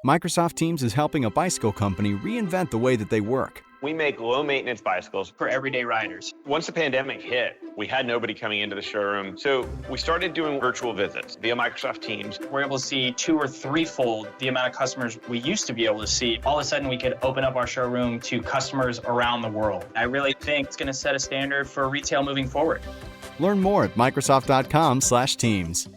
Microsoft Teams is helping a bicycle company reinvent the way that they work. We make low-maintenance bicycles for everyday riders. Once the pandemic hit, we had nobody coming into the showroom, so we started doing virtual visits via Microsoft Teams. We're able to see 2 or 3-fold the amount of customers we used to be able to see. All of a sudden, we could open up our showroom to customers around the world. I really think it's going to set a standard for retail moving forward. Learn more at Microsoft.com/Teams.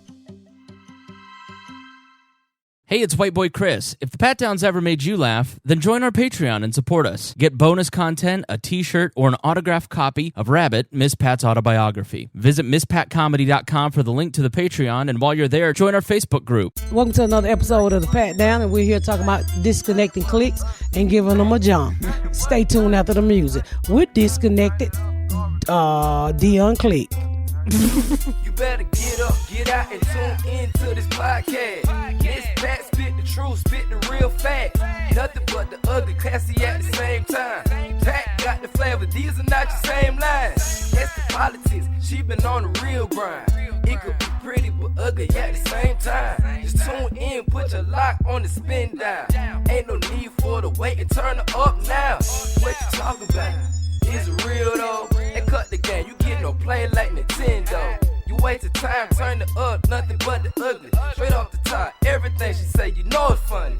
Hey, it's White Boy Chris. If the Pat Downs ever made you laugh, then join our Patreon and support us. Get bonus content, a t-shirt, or an autographed copy of Rabbit, Miss Pat's autobiography. Visit MissPatComedy.com for the link to the Patreon, and while you're there, join our Facebook group. Welcome to another episode of the Pat Down, and we're here talking about disconnecting clicks and giving them a jump. Stay tuned after the music. We're disconnected. Deon click. You better get up, get out, and tune into this podcast. This Pat spit the truth, spit the real facts. Nothing but the ugly, classy at the same time. Pat got the flavor, these are not your same lines. That's the politics, she been on the real grind. It could be pretty but ugly at the same time. Just tune in, put your lock on the spin down. Ain't no need for the wait and turn it up now. What you talking about? Is it real though? And cut the game, you get no play like Nintendo. You wasted time, turn it up, nothing but the ugly. Straight off the top, everything she say, you know it's funny.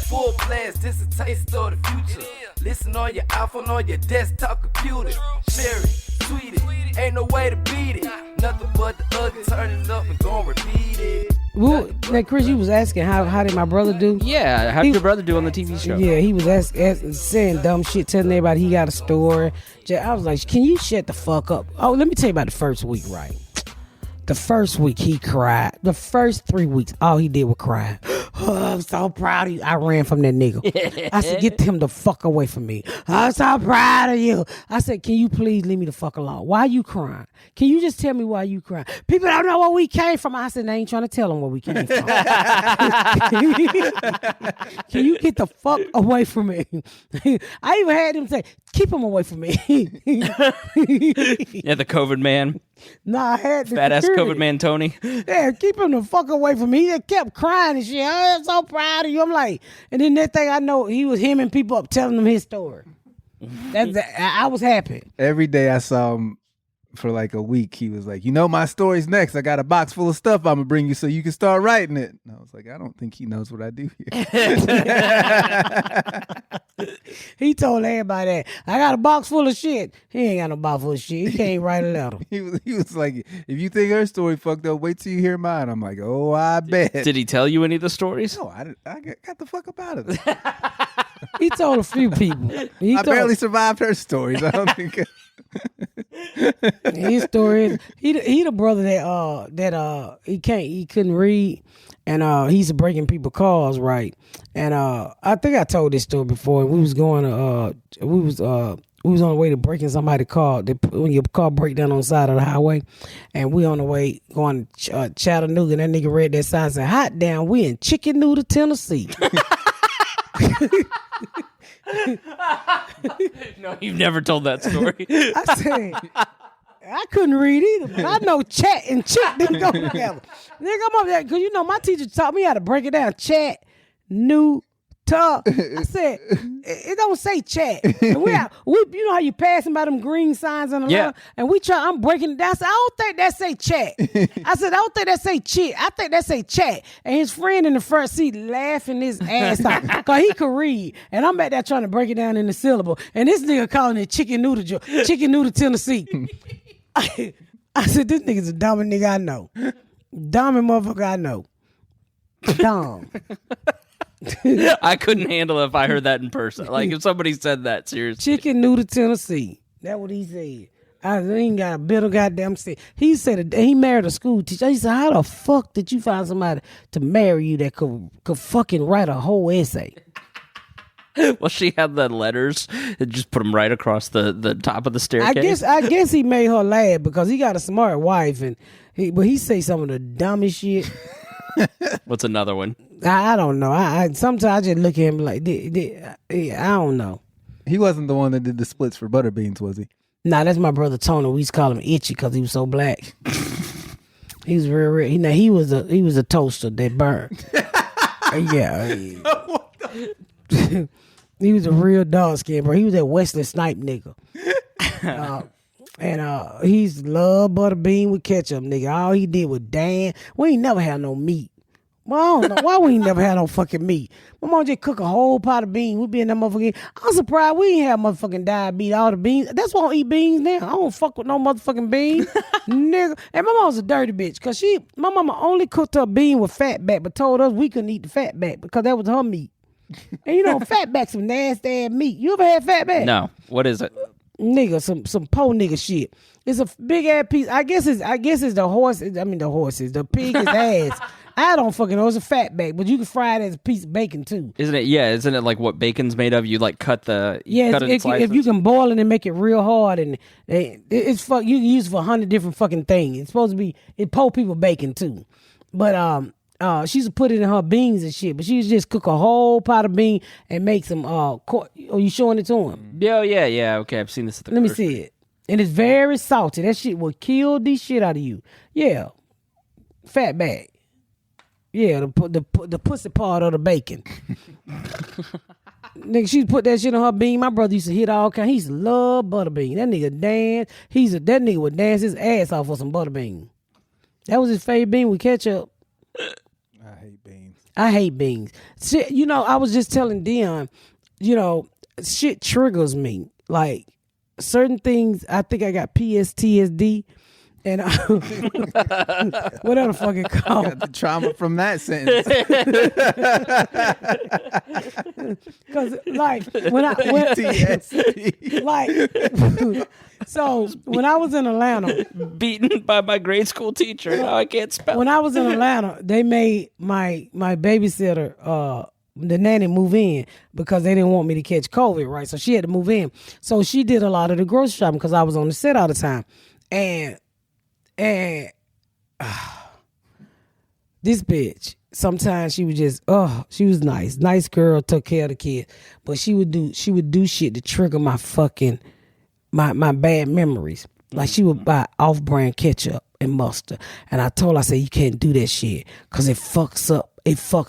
Full blast, this a taste of the future. Listen on your iPhone, on your desktop computer. Share it, tweet it, ain't no way to beat it. Nothing but the ugly, turn it up and gon' repeat it. Well, like Chris, you was asking how did my brother do? Yeah, how did your brother do on the TV show? Yeah, he was asking, saying dumb shit, telling everybody he got a store. I was like, can you shut the fuck up? Oh, let me tell you about the first week, right? The first week he cried. The first 3 weeks, all he did was cry. Oh, I'm so proud of you. I ran from that nigga. I said, get him the fuck away from me. I'm so proud of you. I said, can you please leave me the fuck alone? Why are you crying? Can you just tell me why you crying? People don't know where we came from. I said, I ain't trying to tell them where we came from. Can you get the fuck away from me? I even had him say, keep him away from me. Yeah, the COVID man. Nah, I had fat ass COVID man Tony. Yeah, keep him the fuck away from me. He just kept crying and shit. Oh, I'm so proud of you. I'm like, and then that thing I know, he was hemming people up, telling them his story. I was happy. Every day I saw him for like a week. He was like, you know, my story's next. I got a box full of stuff I'm gonna bring you so you can start writing it. And I was like, I don't think he knows what I do here. He told everybody that. I got a box full of shit. He ain't got no box full of shit. He can't write a letter. He was like, if you think her story fucked up, wait till you hear mine. I'm like, oh, I bet. Did he tell you any of the stories? No, I got the fuck up out of it. He told a few people. I barely survived her stories. I don't think. His story is he the brother that he couldn't read, and he's breaking people's cars, right? And I think I told this story before. We was going to we was on the way to breaking somebody's car. When your car break down on the side of the highway, and we on the way going to Chattanooga, and that nigga read that sign and said, "Hot damn, we in Chicken Noodle, Tennessee." No, you've never told that story. I said, I couldn't read either, but I know chat and chick didn't go together. Nigga, I'm up there, because you know my teacher taught me how to break it down. Chat, new, talk. I said, it don't say chat. And we you know how you passing by them green signs on the line? And I'm breaking it down. I said, I don't think that say chat. I said, I don't think that say chit. I think that say chat. And his friend in the front seat laughing his ass off because he could read. And I'm back there trying to break it down in the syllable. And this nigga calling it Chicken Noodle, Tennessee. I said, this nigga's the dumbest nigga I know. Dumbest motherfucker I know. Dumb. I couldn't handle it if I heard that in person. Like if somebody said that, seriously. Chicken Noodle, Tennessee. That's what he said. I ain't got a bit of goddamn sense. He said he married a school teacher. He said, how the fuck did you find somebody to marry you that could fucking write a whole essay? Well, she had the letters and just put them right across the top of the staircase. I guess he made her laugh because he got a smart wife, but he say some of the dumbest shit. What's another one? I don't know. I sometimes I just look at him like, I don't know. He wasn't the one that did the splits for butter beans, was he? Nah, that's my brother Tony. We used to call him Itchy because he was so black. He was real. He was a toaster that burned. Yeah. He was a real dog skin, bro. He was that Wesley Snipe nigga. And he's love butter bean with ketchup, nigga. All he did was dance. We ain't never had no meat. Well, I don't know why we ain't never had no fucking meat. My mom just cook a whole pot of beans. We be in that motherfucking. I'm surprised we ain't have motherfucking diabetes. All the beans. That's why I don't eat beans now. I don't fuck with no motherfucking beans, nigga. And my mom's a dirty bitch, cause my mama only cooked her bean with fat back, but told us we couldn't eat the fat back because that was her meat. And you know, fat back's some nasty ass meat. You ever had fat back? No. What is it? Nigga, some po nigga shit. It's a big ass piece. I guess it's the horse. I mean the horses. The pig is ass. I don't fucking know. It's a fat back, but you can fry it as a piece of bacon too. Isn't it? Yeah, isn't it like what bacon's made of? You like cut it in slices? If you can boil it and make it real hard, and it's you can use it for 100 different fucking things. It's supposed to be po people bacon too, but she used to put it in her beans and shit. But she used to just cook a whole pot of bean and make some. Are you showing it to him? Yeah. Okay, I've seen this. Let me see it. And it's very salty. That shit will kill the shit out of you. Yeah, fat back. Yeah, the pussy part of the bacon. Nigga, she put that shit on her bean. My brother used to hit all kind. He used to love butter bean. That nigga dance. That nigga would dance his ass off for some butter bean. That was his favorite bean with ketchup. I hate beans. Shit, you know, I was just telling Deon, you know, shit triggers me. Like certain things, I think I got PSTSD. And whatever the fuck it called. Got the trauma from that sentence. Because like when so when I was in Atlanta, beaten by my grade school teacher. Now I can't spell. When I was in Atlanta, they made my babysitter the nanny move in because they didn't want me to catch COVID, right? So she had to move in. So she did a lot of the grocery shopping because I was on the set all the time. And this bitch, sometimes she was just, she was nice girl, took care of the kid, but she would do shit to trigger my fucking my bad memories. Like she would buy off-brand ketchup and mustard, and I told her, I said, you can't do that shit because it fucks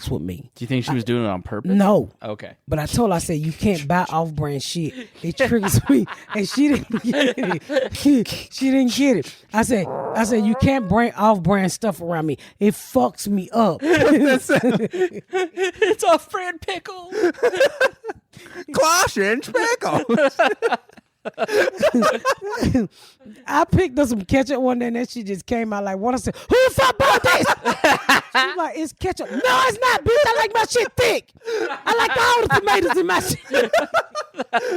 with me. Do you think she was doing it on purpose? No. Okay. But I told her, I said, you can't buy off-brand shit. It triggers me. And she didn't get it. She didn't get it. I said, you can't bring off-brand stuff around me. It fucks me up. It's off-brand pickle. Caution, pickles. I picked up some ketchup one day and that shit just came out like, what? I said, who the fuck bought this? She's like, it's ketchup. No, it's not, bitch. I like my shit thick. I like all the tomatoes in my shit.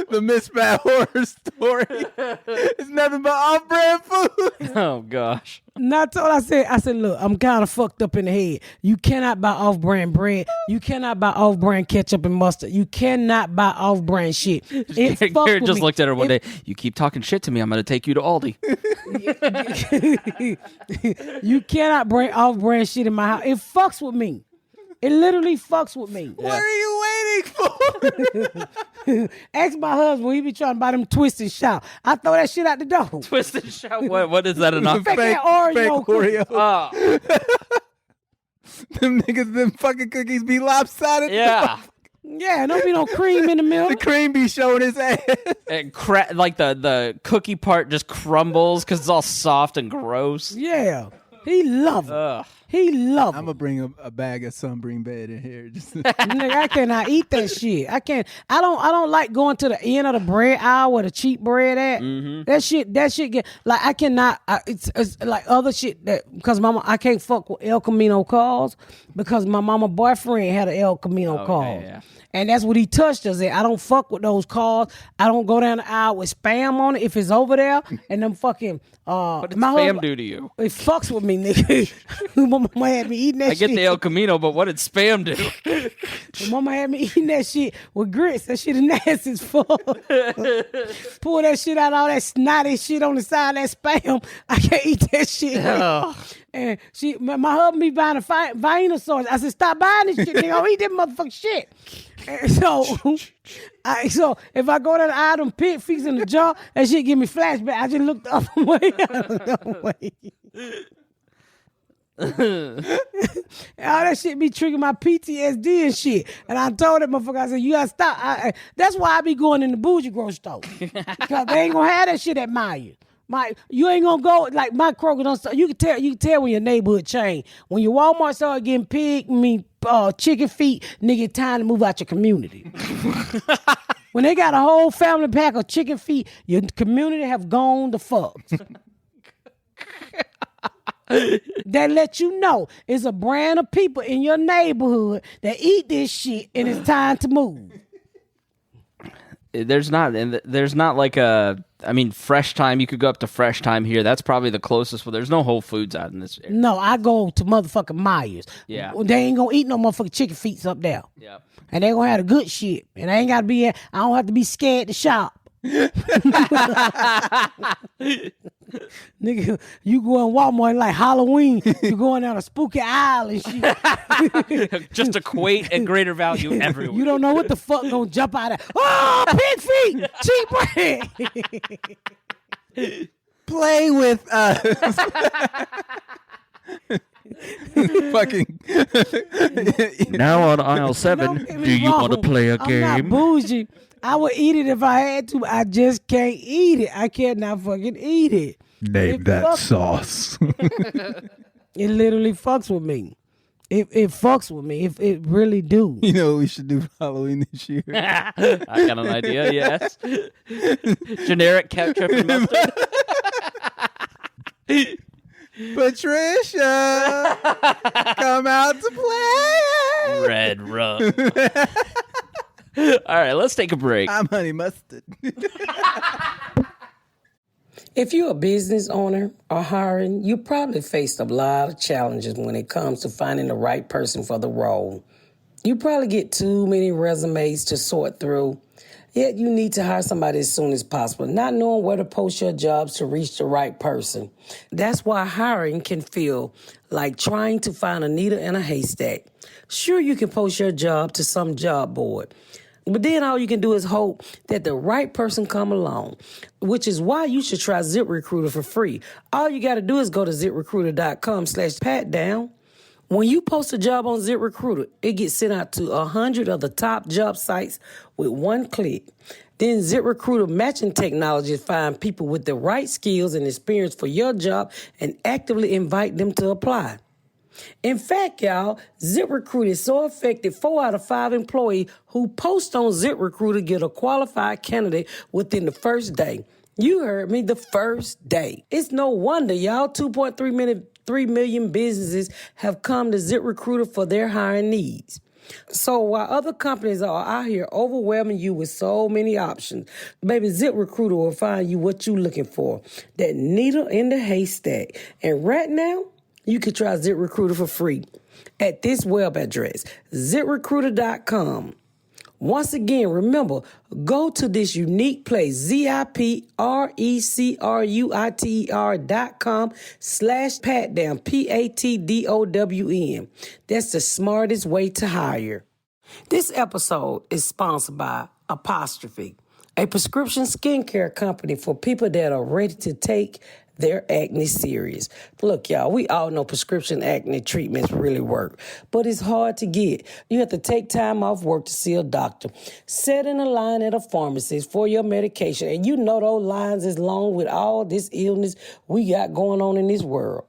The Miss Bad Horror Story. It's nothing but off-brand food. Oh, gosh. Not all I said, look, I'm kind of fucked up in the head. You cannot buy off-brand bread. You cannot buy off-brand ketchup and mustard. You cannot buy off-brand shit. Garrett just looked at her one day. You keep talking shit to me, I'm going to take you to Aldi. You cannot bring off-brand shit in my house. It fucks with me. It literally fucks with me. What are you waiting for? Ask my husband when he be trying to buy them Twist and Shout. I throw that shit out the door. Twist and Shout? What is that? Fake Oreo. Oh. Them fucking cookies be lopsided. Yeah. Yeah, don't be no cream in the middle. The cream be showing his ass. And like the cookie part just crumbles because it's all soft and gross. Yeah. He love it. Ugh. He love it. I'm gonna bring a bag of Sunbream Bed in here. Nigga, I cannot eat that shit. I can't. I don't like going to the end of the bread aisle where the cheap bread at. Mm-hmm. That shit get like I cannot. It's like other shit that because I can't fuck with El Camino cars because my mama boyfriend had an El Camino car. Yeah. And that's what he touched us at. I don't fuck with those cars. I don't go down the aisle with Spam on it if it's over there. And them fucking what did Spam do to you? It fucks with me, nigga. My mama had me eating that shit. I get the El Camino, but what did Spam do? My mama had me eating that shit with grits. That shit is nasty as fuck. Pull that shit out, all that snotty shit on the side of that Spam. I can't eat that shit. And my husband be buying a Vienna sauce. I said, stop buying this shit, nigga. I'll eat that motherfucking shit. And so if I go to the aisle, them pig feet in the jar, that shit give me flashback. I just looked up and way. All that shit be triggering my PTSD and shit. And I told that motherfucker, I said, you gotta stop. That's why I be going in the bougie grocery store. Because they ain't gonna have that shit at Maya. You ain't gonna go like my Kroger don't start. You can tell when your neighborhood change. When your Walmart start getting chicken feet, nigga, time to move out your community. When they got a whole family pack of chicken feet, your community have gone the fuck. That let you know it's a brand of people in your neighborhood that eat this shit and it's time to move. There's not like Fresh Time. You could go up to Fresh Time here. That's probably the closest. Well, there's no Whole Foods out in this area. No, I go to motherfucking Myers. Yeah. They ain't gonna eat no motherfucking chicken feet up there. Yeah. And they gonna have the good shit. And I don't have to be scared to shop. Nigga, you go in Walmart like Halloween. You going down a spooky aisle and shit. Just equate at greater value everywhere. You don't know what the fuck gonna jump out of. Oh, pig feet, cheap bread. Play with us. Fucking. Now on aisle 7, do you want to play a game? I'm not bougie. I would eat it if I had to. I just can't eat it. I cannot fucking eat it. Name that sauce. It literally fucks with me. It fucks with me. It really do. You know what we should do for Halloween this year? I got an idea, yes. Generic ketchup and mustard. Patricia, come out to play. Red rum. All right, let's take a break. I'm honey mustard. If you're a business owner or hiring, you probably faced a lot of challenges when it comes to finding the right person for the role. You probably get too many resumes to sort through, yet you need to hire somebody as soon as possible, not knowing where to post your jobs to reach the right person. That's why hiring can feel like trying to find a needle in a haystack. Sure, you can post your job to some job board, but then all you can do is hope that the right person come along, which is why you should try ZipRecruiter for free. All you got to do is go to ZipRecruiter.com/patdown. When you post a job on ZipRecruiter, it gets sent out to 100 of the top job sites with one click. Then ZipRecruiter matching technology find people with the right skills and experience for your job and actively invite them to apply. In fact, y'all, ZipRecruiter is so effective, 4 out of 5 employees who post on ZipRecruiter get a qualified candidate within the first day. You heard me, the first day. It's no wonder, y'all, 2.3 million businesses have come to ZipRecruiter for their hiring needs. So while other companies are out here overwhelming you with so many options, baby, ZipRecruiter will find you what you're looking for, that needle in the haystack. And right now, you can try ZipRecruiter for free at this web address, ZipRecruiter.com. Once again, remember, go to this unique place, ZipRecruiter.com/patdown, PATDOWN. That's the smartest way to hire. This episode is sponsored by Apostrophe, a prescription skincare company for people that are ready to take their acne serious. Look, y'all, we all know prescription acne treatments really work, but it's hard to get. You have to take time off work to see a doctor, sit in a line at a pharmacy for your medication, and you know those lines is long with all this illness we got going on in this world.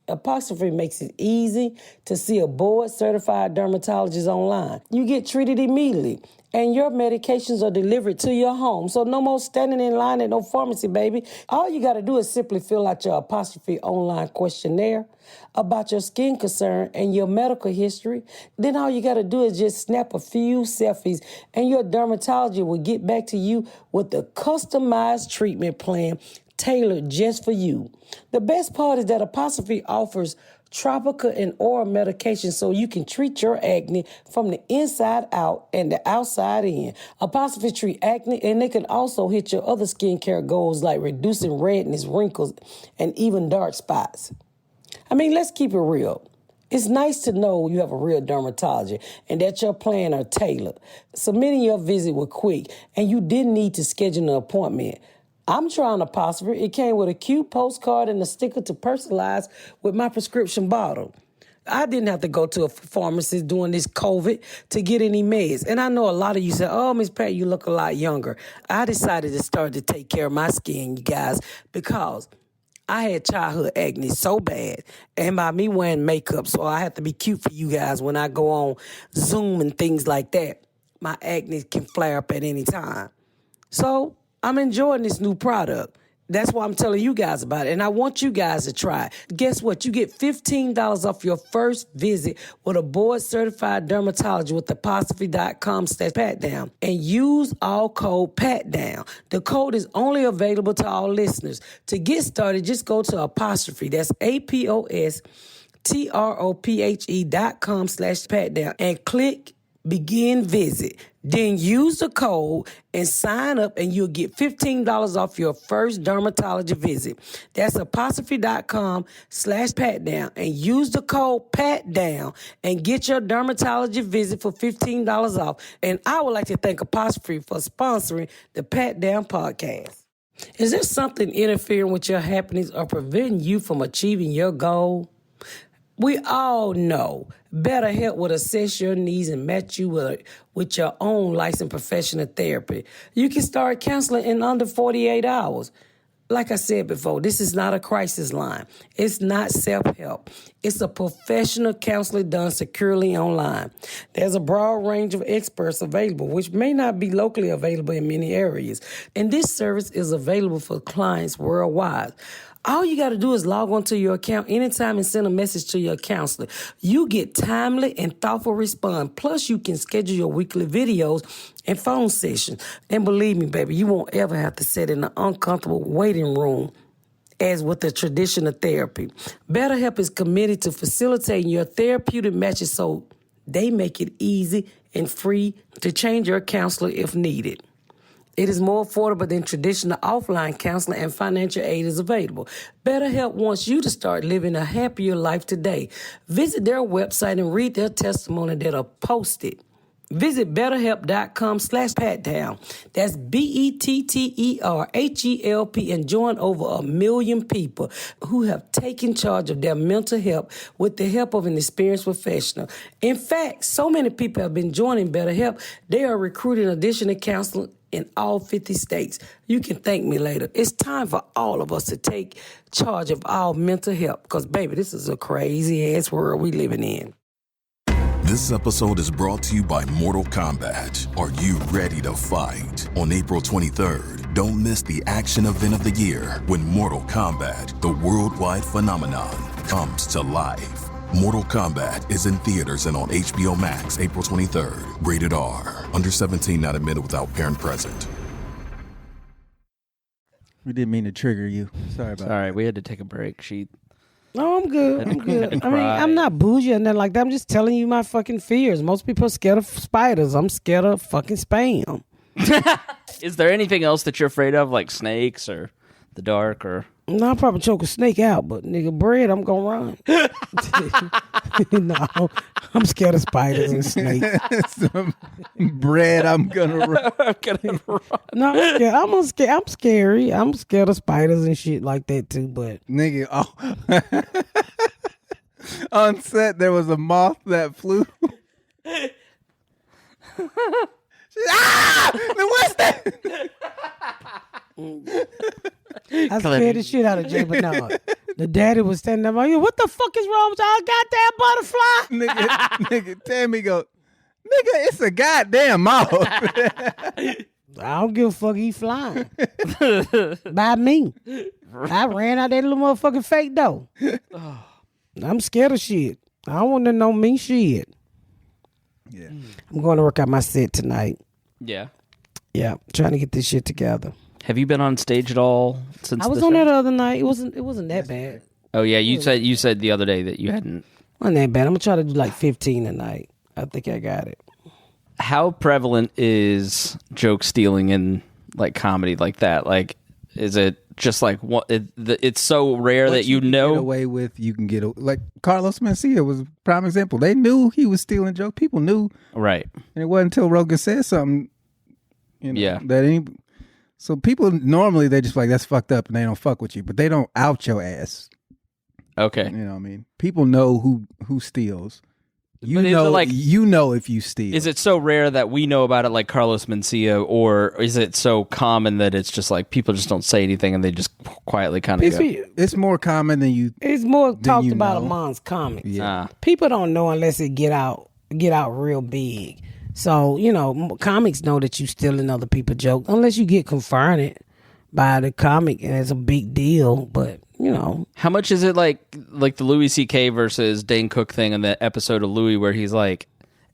Apostrophe makes it easy to see a board-certified dermatologist online. You get treated immediately, and your medications are delivered to your home. So no more standing in line at no pharmacy, baby. All you got to do is simply fill out your Apostrophe online questionnaire about your skin concern and your medical history. Then all you got to do is just snap a few selfies, and your dermatologist will get back to you with a customized treatment plan tailored just for you. The best part is that Apostrophe offers tropical and oral medication so you can treat your acne from the inside out and the outside in. Apostrophe treat acne, and they can also hit your other skincare goals like reducing redness, wrinkles, and even dark spots. I mean, let's keep it real. It's nice to know you have a real dermatologist and that your plan are tailored. Submitting your visit was quick, and you didn't need to schedule an appointment. I'm trying Apostrophe. It came with a cute postcard and a sticker to personalize with my prescription bottle. I didn't have to go to a pharmacist during this COVID to get any meds. And I know a lot of you say, oh, Miss Pat, you look a lot younger. I decided to start to take care of my skin, you guys, because I had childhood acne so bad. And by me wearing makeup, so I have to be cute for you guys when I go on Zoom and things like that. My acne can flare up at any time. So I'm enjoying this new product. That's why I'm telling you guys about it. And I want you guys to try it. Guess what? You get $15 off your first visit with a board-certified dermatologist with apostrophe.com/patdown. And use all code PATDOWN. The code is only available to all listeners. To get started, just go to Apostrophe. That's APOSTROPHE.com/patdown and click Begin Visit. Then use the code and sign up and you'll get $15 off your first dermatology visit. That's apostrophe.com/patdown and use the code PATDOWN and get your dermatology visit for $15 off. And I would like to thank Apostrophe for sponsoring the Pat Down podcast. Is there something interfering with your happiness or preventing you from achieving your goal? We all know BetterHelp will assess your needs and match you with your own licensed professional therapy. You can start counseling in under 48 hours. Like I said before, this is not a crisis line. It's not self-help. It's a professional counseling done securely online. There's a broad range of experts available, which may not be locally available in many areas. And this service is available for clients worldwide. All you got to do is log onto your account anytime and send a message to your counselor. You get timely and thoughtful response. Plus, you can schedule your weekly videos and phone sessions. And believe me, baby, you won't ever have to sit in an uncomfortable waiting room as with the traditional therapy. BetterHelp is committed to facilitating your therapeutic matches so they make it easy and free to change your counselor if needed. It is more affordable than traditional offline counseling and financial aid is available. BetterHelp wants you to start living a happier life today. Visit their website and read their testimony that are posted. Visit BetterHelp.com/patdown. That's BETTERHELP and join over 1 million people who have taken charge of their mental health with the help of an experienced professional. In fact, so many people have been joining BetterHelp, they are recruiting additional counselors in all 50 states. You can thank me later. It's time for all of us to take charge of our mental health because, baby, this is a crazy-ass world we living in. This episode is brought to you by Mortal Kombat. Are you ready to fight? On April 23rd, don't miss the action event of the year when Mortal Kombat, the worldwide phenomenon, comes to life. Mortal Kombat is in theaters and on HBO Max April 23rd. Rated R. Under 17, not admitted without parent present. We didn't mean to trigger you. Sorry about that. All right, we had to take a break. No, I'm good. I'm good. I mean, I'm not bougie or nothing like that. I'm just telling you my fucking fears. Most people are scared of spiders. I'm scared of fucking spam. Is there anything else that you're afraid of, like snakes or the dark or... No, I'll probably choke a snake out, but nigga, bread, I'm gonna run. No, I'm scared of spiders and snakes. Bread, I'm gonna run. No, I'm scared. I'm scary. I'm scared of spiders and shit like that too, but... Nigga, on set, there was a moth that flew. What's that? I scared the shit out of Jay, but no. The daddy was standing there like, what the fuck is wrong with y'all goddamn butterfly? nigga, Tammy go, nigga, it's a goddamn moth. I don't give a fuck, he flying. By me. I ran out that little motherfucking fake door. I'm scared of shit. I don't want to know me shit. Yeah. I'm going to work out my set tonight. Yeah. Yeah, trying to get this shit together. Have you been on stage at all since? I was on there the other night. It wasn't that bad. Oh yeah, you said the other day that you hadn't. Wasn't that bad. I'm gonna try to do like 15 tonight. I think I got it. How prevalent is joke stealing in like comedy like that? Like, is it just like what? It's so rare that you know. Get away with you can get like Carlos Mencia was a prime example. They knew he was stealing jokes. People knew, right? And it wasn't until Rogan said something. That So people normally they just like that's fucked up and they don't fuck with you, but they don't out your ass. Okay. You know what I mean? People know who steals. You But is know, it like- you know if you steal. Is it so rare that we know about it like Carlos Mencia, or is it so common that it's just like people just don't say anything and they just quietly kind of go? It's more common than you. It's more talked about know. amongst comics. Yeah. People don't know unless it get out real big. So, you know, comics know that you stealing other people's jokes unless you get confronted by the comic and it's a big deal. But, you know. How much is it like the Louis C.K. versus Dane Cook thing in the episode of Louis where he's like,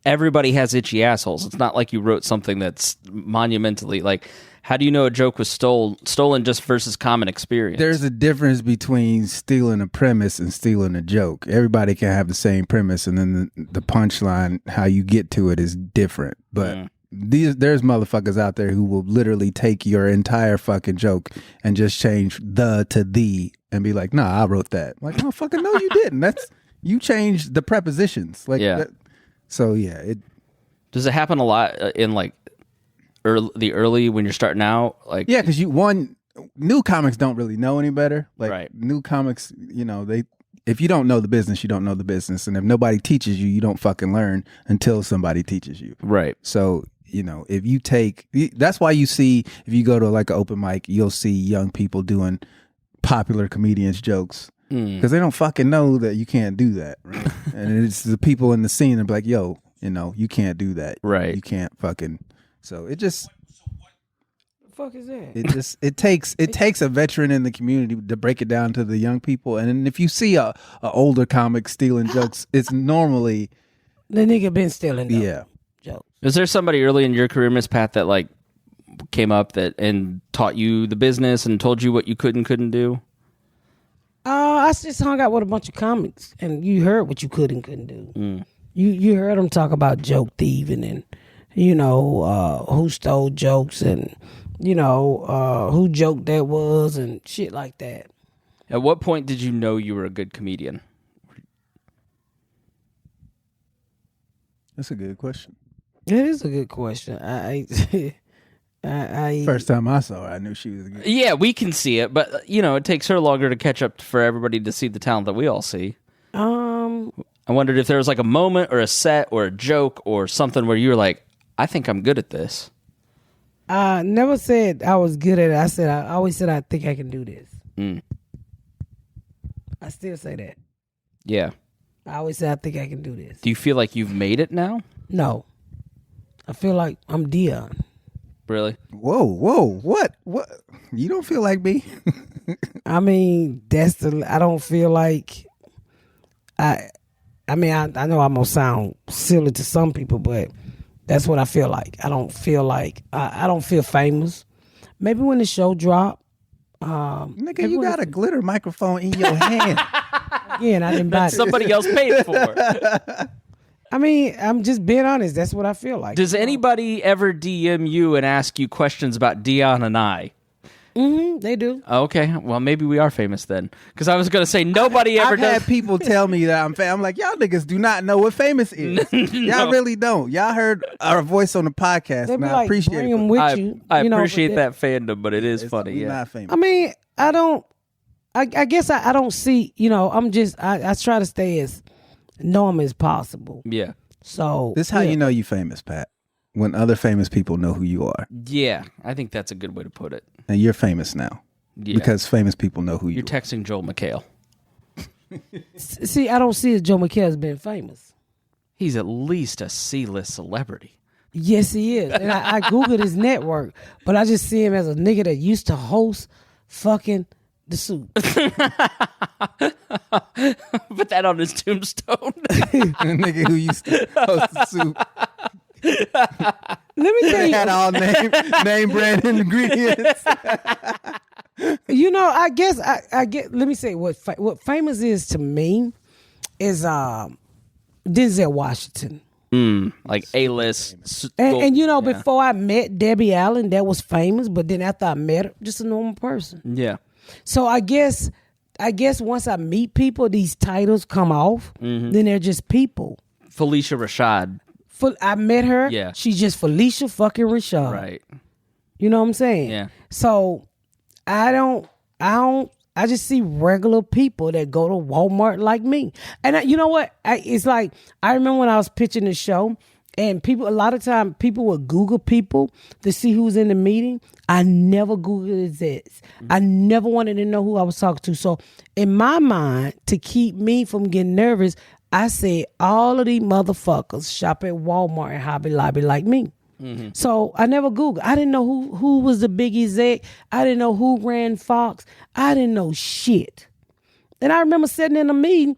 everybody has itchy assholes. It's not like you wrote something that's monumentally like, how do you know a joke was stolen just versus common experience? There's a difference between stealing a premise and stealing a joke. Everybody can have the same premise, and then the punchline, how you get to it, is different. But there's motherfuckers out there who will literally take your entire fucking joke and just change the to the and be like, nah, I wrote that. Like, motherfucker, no, you didn't. That's you changed the prepositions. Like, Yeah. So yeah, it Does it happen a lot in like early when you're starting out? Like, yeah, because new comics don't really know any better. Like Right. new comics, you know, if you don't know the business, you don't know the business, and if nobody teaches you, you don't fucking learn until somebody teaches you. right. So, you know, if you that's why you see, if you go to like an open mic, you'll see young people doing popular comedians jokes because they don't fucking know that you can't do that. Right? And it's the people in the scene that be like, yo, you know, you can't do that. Right. You can't fucking. So it just. The fuck is that? It takes a veteran in the community to break it down to the young people. And then if you see a older comic stealing jokes, it's normally The nigga been stealing though. yeah. Jokes. Is there somebody early in your career, Miss Pat, that like came up and taught you the business and told you what you could and couldn't do? I just hung out with a bunch of comics, and you heard what you could and couldn't do. You heard them talk about joke thieving and, you know, who stole jokes and, you know, who joke that was and shit like that. At what point did you know you were a good comedian? That's a good question. It is a good question. I First time I saw her, I knew she was good. Yeah, we can see it, but you know, it takes her longer to catch up for everybody to see the talent that we all see. I wondered if there was like a moment or a set or a joke or something where you were like, I think I'm good at this. I never said I was good at it. I always said I think I can do this. I still say that. Yeah. I always say I think I can do this. Do you feel like you've made it now? No. I feel like I'm Deon. Really? Whoa, what? You don't feel like me? I mean, I don't feel like I know I'm gonna sound silly to some people, but that's what I feel like. I don't feel like I don't feel famous. Maybe when the show drop. Nigga, you got a glitter microphone in your hand. Again, I didn't buy it. Somebody else paid for. I mean, I'm just being honest. That's what I feel like. Does anybody ever DM you and ask you questions about Deon and I? They do. Okay, well, maybe we are famous then. Because I was going to say nobody ever I've does. had people tell me that I'm famous. I'm like, y'all niggas do not know what famous is. Y'all really don't. Y'all heard our voice on the podcast, They and be I like, appreciate bring it. them with you. I you know, appreciate but that fandom, but it is funny. We're Yeah. not famous. I mean, I guess I don't see, you know, I try to stay as normal as possible. Yeah. So This is how you know you famous, Pat. When other famous people know who you are. Yeah, I think that's a good way to put it. And you're famous now. Yeah. Because famous people know who You're you are. texting Joel McHale. see, I don't see Joe McHale as being famous. He's at least a C-list celebrity. Yes, he is. And I Googled his network, but I just see him as a nigga that used to host fucking The Soup. Put that on his tombstone. A nigga who used to host the soup. Let me tell you. Had all name brand ingredients. You know, I guess I get. Let me say what famous is to me is Denzel Washington. Like A-list. And you know, before I met Debbie Allen, that was famous. But then after I met her, just a normal person. Yeah. So I guess once I meet people, these titles come off. Then they're just people. Felicia Rashad. I met her. Yeah. She's just Felicia fucking Rashad. Right. You know what I'm saying? Yeah. So I just see regular people that go to Walmart like me. And you know what? It's like, I remember when I was pitching the show, and a lot of time people would Google people to see who's in the meeting. I never Googled this. I never wanted to know who I was talking to. So in my mind, to keep me from getting nervous, I said all of these motherfuckers shop at Walmart and Hobby Lobby like me. So I never Googled. I didn't know who was the big exec. I didn't know who ran Fox. I didn't know shit. And I remember sitting in a meeting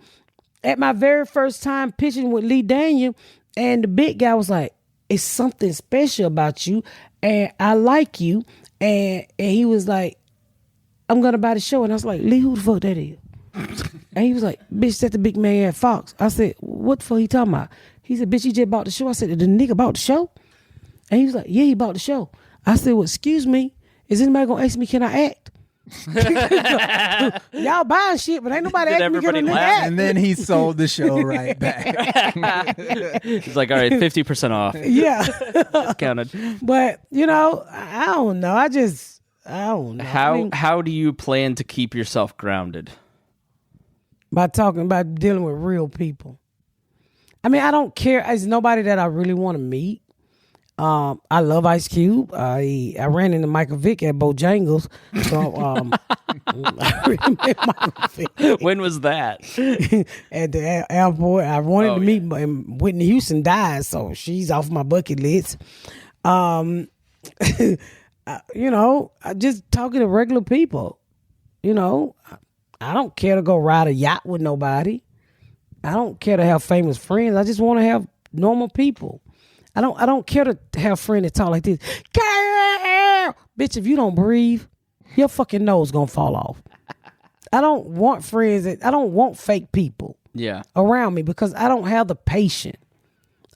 at my very first time pitching with Lee Daniel, and the big guy was like, it's something special about you, and I like you. And he was like, I'm going to buy the show. And I was like, Lee, who the fuck that is? And he was like, bitch, that's the big man at Fox. I said, what the fuck he talking about? He said, bitch, he just bought the show. I said, the nigga bought the show? And he was like, yeah, he bought the show. I said, well, excuse me, is anybody going to ask me, can I act? Y'all buying shit, but ain't nobody asking me, can a nigga act? And then he sold the show right back. He's like, all right, 50% off. Yeah. Discounted. But, I don't know. I don't know. How do you plan to keep yourself grounded? By talking about dealing with real people. I mean, I don't care. It's nobody that I really want to meet. I love Ice Cube. I ran into Michael Vick at Bojangles. So I really met Michael Vick. When was that? At the airport. I wanted to meet Whitney Houston died, so she's off my bucket list. I just talking to regular people. I don't care to go ride a yacht with nobody. I don't care to have famous friends. I just want to have normal people. I don't care to have friends that talk like this. Bitch, if you don't breathe, your fucking nose gonna fall off. I don't want friends I don't want fake people around me because I don't have the patience.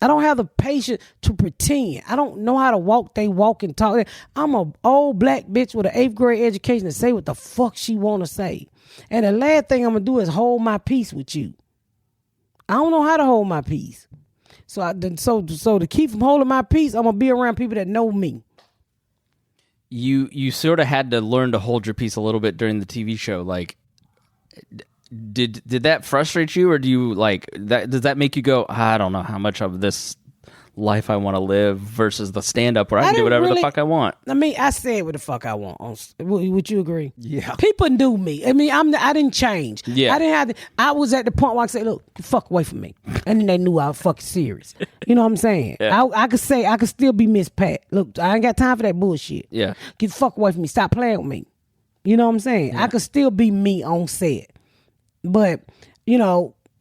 I don't have the patience to pretend. I don't know how to walk. They walk and talk. I'm a old black bitch with an 8th grade education to say what the fuck she want to say. And the last thing I'm going to do is hold my peace with you. I don't know how to hold my peace. So to keep from holding my peace, I'm going to be around people that know me. You sort of had to learn to hold your peace a little bit during the TV show. Like, did that frustrate you, or do you like that? Does that make you go, I don't know how much of this life I want to live versus the stand-up where I can do whatever the fuck I want? I mean, I said what the fuck I want. Would you agree? Yeah. People knew me. I mean, I didn't change. Yeah. I didn't have to, I was at the point where I said, look, fuck away from me. And then they knew I was fucking serious. You know what I'm saying? Yeah. I could say, I could still be Miss Pat. Look, I ain't got time for that bullshit. Yeah. Get the fuck away from me. Stop playing with me. You know what I'm saying? Yeah. I could still be me on set. But,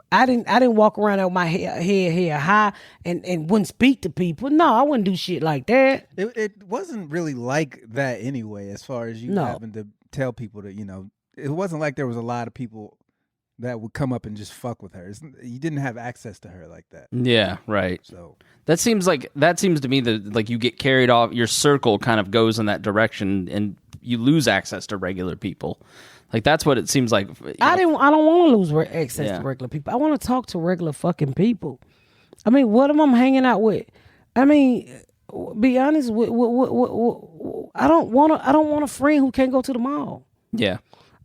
I didn't walk around with my head high and wouldn't speak to people. No, I wouldn't do shit like that. It wasn't really like that anyway, as far as you having to tell people that, it wasn't like there was a lot of people that would come up and just fuck with her. You didn't have access to her like that. Yeah, right. So that seems to me that like you get carried off, your circle kind of goes in that direction and you lose access to regular people. Like, that's what it seems like. I don't want to lose access to regular people. I want to talk to regular fucking people. I mean, what am I hanging out with? I mean, be honest. I don't want a friend who can't go to the mall. Yeah.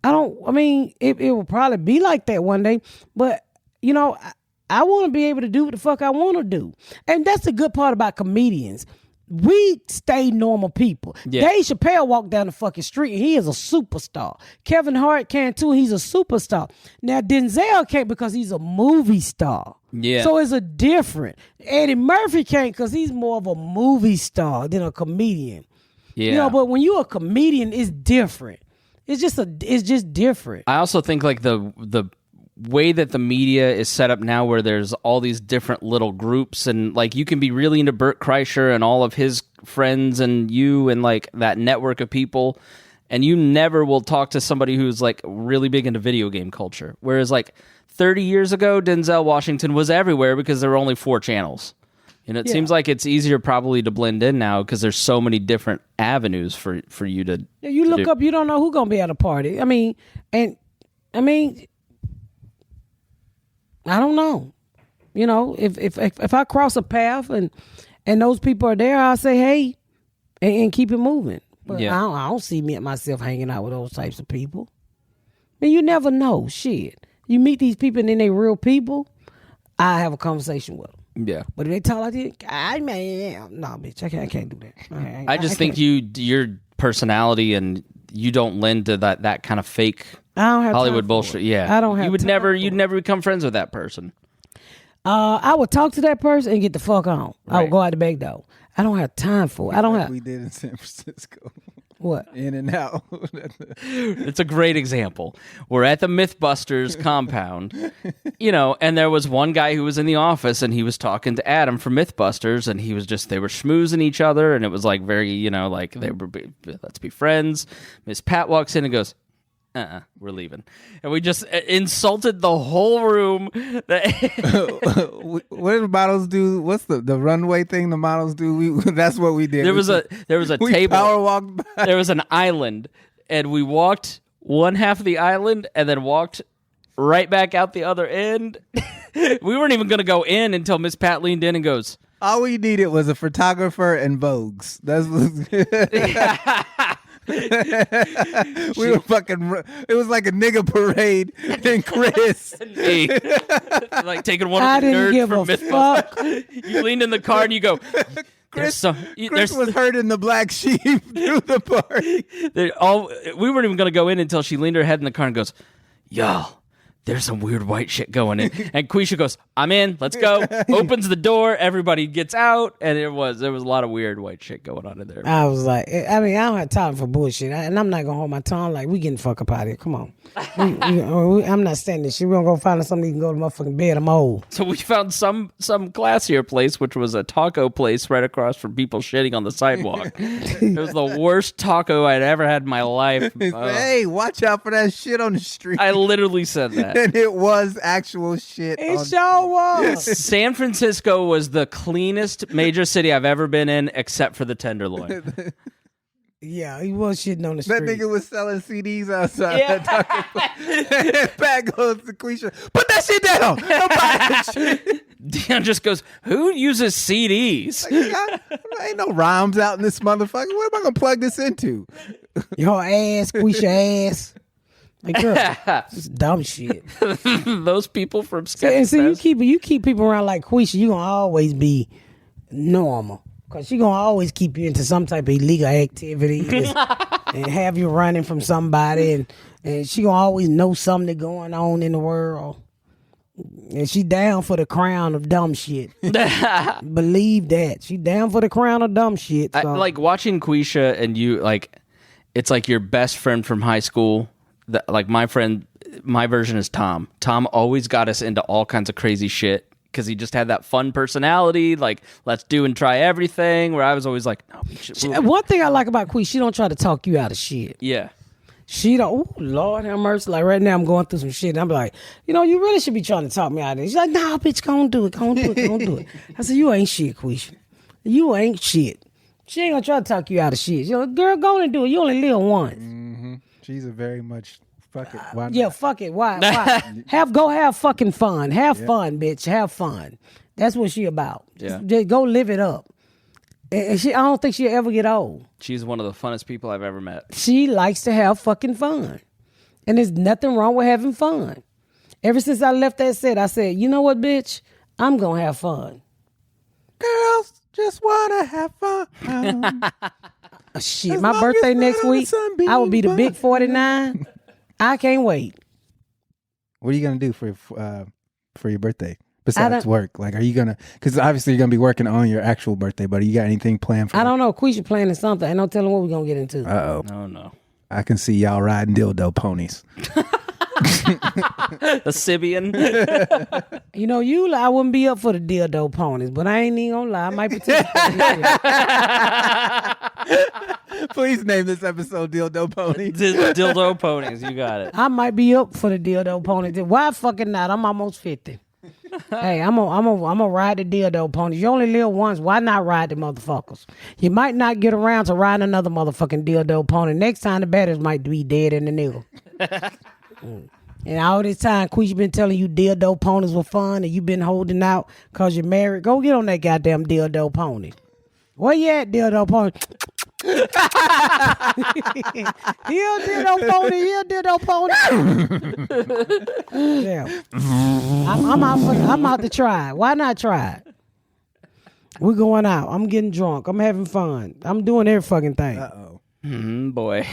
It will probably be like that one day, but I want to be able to do what the fuck I want to do, and that's the good part about comedians. We stay normal people. Yeah. Dave Chappelle walked down the fucking street and he is a superstar. Kevin Hart can too. He's a superstar. Now Denzel can't because he's a movie star. Yeah. So it's a different. Eddie Murphy can't because he's more of a movie star than a comedian. Yeah. But when you're a comedian, it's different. It's just different. I also think like the way that the media is set up now, where there's all these different little groups, and like you can be really into Bert Kreischer and all of his friends and you and like that network of people, and you never will talk to somebody who's like really big into video game culture. Whereas like 30 years ago, Denzel Washington was everywhere because there were only 4 channels. It seems like it's easier probably to blend in now because there's so many different avenues for you to. Yeah, you look up, you don't know who's gonna be at a party. I don't know. If I cross a path and those people are there, I'll say hey and keep it moving. But Yeah. I don't see myself hanging out with those types of people. And you never know. Shit. You meet these people and then they real people, I have a conversation with them. Yeah. But if they talk like this, no, bitch, I can't do that. I just think your personality and you don't lend to that kind of fake I don't have Hollywood time for bullshit. it. Yeah. I don't have You would time never for you'd it. never become friends with that person. I would talk to that person and get the fuck on. I Right. would go out the back door. I don't have time for it. I don't have we did in San Francisco. what? In and out. It's a great example. We're at the Mythbusters compound, and there was one guy who was in the office and he was talking to Adam from Mythbusters and they were schmoozing each other and it was like very, like they were, let's be friends. Miss Pat walks in and goes, we're leaving. And we just insulted the whole room. What do the models do? What's the runway thing the models do? That's what we did. There was a we table. Power walked by. There was an island, and we walked one half of the island, and then walked right back out the other end. We weren't even going to go in until Miss Pat leaned in and goes, All we needed was a photographer and Vogues. That's what. We were fucking. It was like a nigga parade and Chris. hey, like taking one I of the didn't nerds give from a Mythbusters. You leaned in the car and you go, Chris was herding the black sheep through the party. we weren't even going to go in until she leaned her head in the car and goes, y'all, there's some weird white shit going in. And Quisha goes, I'm in, let's go. Opens the door, everybody gets out, and there was a lot of weird white shit going on in there. I was like, I don't have time for bullshit. And I'm not going to hold my tongue like, we getting the fuck up out of here. Come on. I'm not standing this shit. We're going to go find somebody who can go to motherfucking bed. I'm old. So we found some classier place, which was a taco place right across from people shitting on the sidewalk. It was the worst taco I'd ever had in my life. Hey, watch out for that shit on the street. I literally said that. And it was actual shit. It sure was. San Francisco was the cleanest major city I've ever been in, except for the Tenderloin. Yeah, he was shitting on the street. That nigga was selling CDs outside. Yeah. Pat goes to Quisha, put that shit down. Don't buy that shit. Deon just goes, who uses CDs? There ain't no rhymes out in this motherfucker. What am I gonna plug this into? Your ass, Quisha ass. Like, girl, it's dumb shit. Those people from And see, Sketchfest. you keep people around like Quisha, you gonna always be normal. Cause she gonna always keep you into some type of illegal activity and have you running from somebody, and she gonna always know something going on in the world. And she down for the crown of dumb shit. Believe that. She down for the crown of dumb shit. So. I, like watching Quisha and you, like, it's like your best friend from high school. Like my version is Tom. Tom always got us into all kinds of crazy shit because he just had that fun personality. Like, let's do and try everything. Where I was always like, no. One thing I like about Queen, she don't try to talk you out of shit. Yeah. She don't. Oh Lord have mercy. Like right now, I'm going through some shit. And I'm like, you really should be trying to talk me out of it. She's like, nah, bitch, go on do it. Go on do it. Go on do it. I said, you ain't shit, Quisha. You ain't shit. She ain't gonna try to talk you out of shit. Girl, go on and do it. You only live once. Mm-hmm. She's a very much fuck it. Why Yeah, not? fuck it. Why? Go have fucking fun. Have fun, bitch. Have fun. That's what she about. Yeah. Just go live it up. And I don't think she'll ever get old. She's one of the funnest people I've ever met. She likes to have fucking fun. And there's nothing wrong with having fun. Ever since I left that set, I said, you know what, bitch? I'm going to have fun. Girls just want to have fun. Shit, As my long birthday as next not week, sunbeam I will be the fun. big 49. I can't wait. What are you going to do for your birthday? Besides work, like, are you gonna? Because obviously you're gonna be working on your actual birthday. But you got anything planned for? I don't know. Quisha planning something. Ain't no telling what we're gonna get into. Uh oh. Oh, no. I can see y'all riding dildo ponies. The Sibian. I wouldn't be up for the dildo ponies, but I ain't even gonna lie. I might participate. Please name this episode "Dildo Ponies." Dildo Ponies. You got it. I might be up for the dildo ponies. Why fucking not? I'm almost 50. Hey, I'm gonna ride the dildo ponies. You only live once. Why not ride the motherfuckers? You might not get around to riding another motherfucking dildo pony. Next time the batteries might be dead in the nigga. And all this time, Quisha been telling you dildo ponies were fun, and you been holding out because you're married. Go get on that goddamn dildo pony. Where you at, dildo pony? He'll Dildo Pony. Yeah. I'm out to try it. Why not try it? We're going out. I'm getting drunk. I'm having fun. I'm doing every fucking thing. Boy.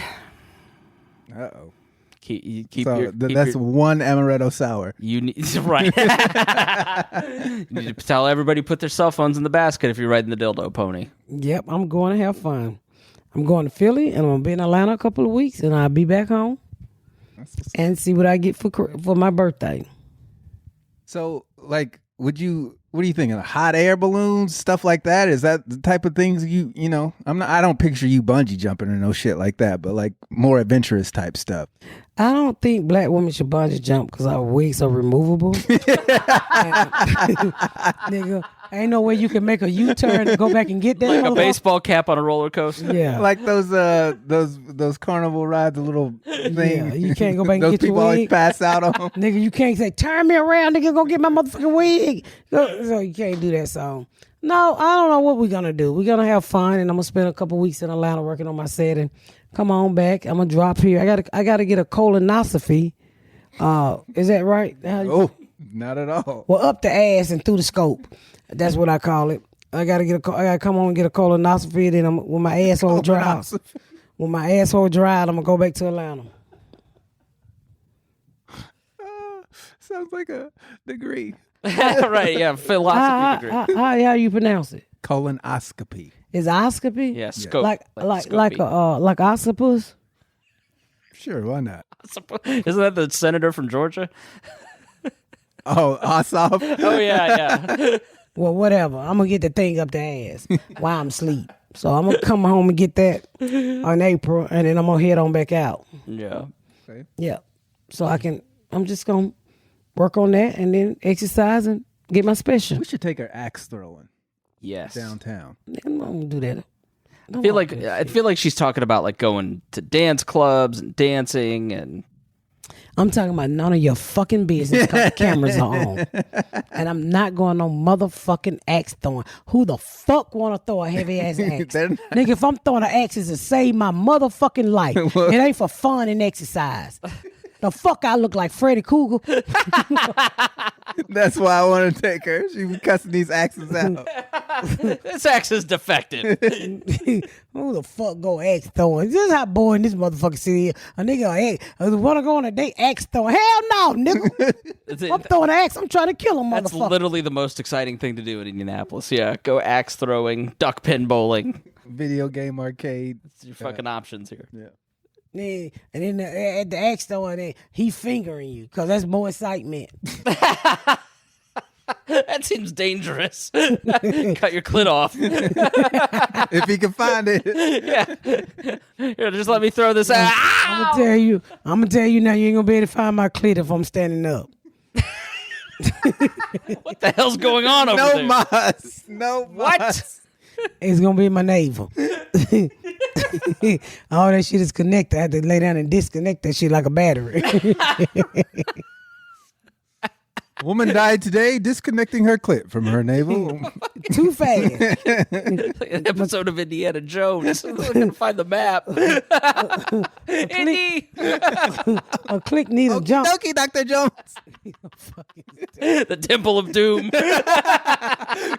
Uh-oh. That's one amaretto sour. You need right. You need to tell everybody to put their cell phones in the basket if you're riding the Dildo Pony. Yep, I'm going to have fun. I'm going to Philly, and I'm going to be in Atlanta a couple of weeks, and I'll be back home and see what I get for my birthday. So, like, what are you thinking? Hot air balloons, stuff like that? Is that the type of things you know? I don't picture you bungee jumping or no shit like that, but like more adventurous type stuff. I don't think black women should bungee jump because our wigs are removable. Nigga, ain't no way you can make a U-turn and go back and get that. Like a baseball cap on a roller coaster. Yeah, like those carnival rides, the little thing. Yeah, you can't go back and get your wig. Those people always pass out on. Nigga, you can't say, turn me around, nigga, go get my motherfucking wig. So you can't do that song. No, I don't know what we're going to do. We're going to have fun, and I'm going to spend a couple weeks in Atlanta working on my set and come on back. I'm going to drop here. I got to get a colonoscopy. Is that right? Oh, not at all. Well, up the ass and through the scope. That's what I call it. I got to come on and get a colonoscopy, then when my asshole dries. When my asshole dries, I'm going to go back to Atlanta. Sounds like a degree. Right, yeah, philosophy degree. How you pronounce it? Colonoscopy. Is oscopy? Yeah, scope. Like octopus? Sure, why not? Isn't that the senator from Georgia? Oh, Ossoff? Oh, yeah. Well, whatever. I'm going to get the thing up the ass while I'm asleep. So I'm going to come home and get that in April, and then I'm going to head on back out. Yeah. Okay. Yeah. So I'm just going to work on that and then exercise and get my special. We should take her axe throwing. Yes. Downtown. I'm going to do that. I feel like she's talking about like going to dance clubs and dancing and... I'm talking about none of your fucking business because the cameras are on. And I'm not going no motherfucking axe throwing. Who the fuck want to throw a heavy ass axe? Nigga, if I'm throwing an axe, it's to save my motherfucking life. It ain't for fun and exercise. The fuck I look like Freddy Krueger. That's why I want to take her. She was cussing these axes out. This axe is defective. Who the fuck go axe throwing? This is how boring this motherfucker city is. A nigga want to go on a date axe throwing. Hell no, nigga. I'm throwing an axe. I'm trying to kill him, That's motherfucker. literally the most exciting thing to do in Indianapolis. Yeah, go axe throwing, duck pin bowling. Video game arcade. It's your fucking options here. Yeah. Yeah, and then at the axe throwing, he fingering you because that's more excitement. That seems dangerous. Cut your clit off. If he can find it. Yeah. Here, just let me throw this out. I'm gonna tell you now, you ain't gonna be able to find my clit if I'm standing up. What the hell's going on over there? No What? mas. It's gonna be in my navel. All that shit is connected. I have to lay down and disconnect that shit like a battery. Woman died today disconnecting her clit from her navel. Too fast. An episode of Indiana Jones. I'm gonna find the map. Indy. A click needle jump. Okie dokie, Dr. Jones. The Temple of Doom.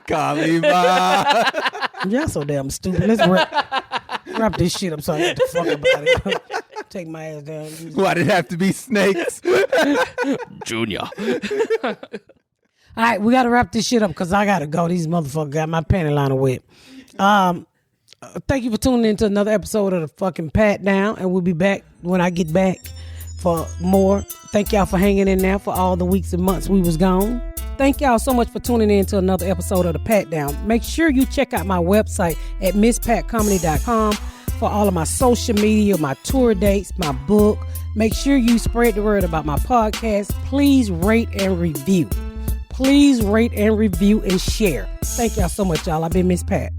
Kalima. Y'all so damn stupid. Let's wrap this shit up so I get the fuck about it. Take my ass down. Why'd it have to be snakes? Junior. All right, we got to wrap this shit up because I got to go. These motherfuckers got my panty liner wet. Thank you for tuning in to another episode of the fucking Pat Down, and we'll be back when I get back for more. Thank y'all for hanging in there for all the weeks and months we was gone. Thank y'all so much for tuning in to another episode of the Pat Down. Make sure you check out my website at misspatcomedy.com for all of my social media, my tour dates, my book. Make sure you spread the word about my podcast. Please rate and review. Please rate and review and share. Thank y'all so much, y'all. I've been Miss Pat.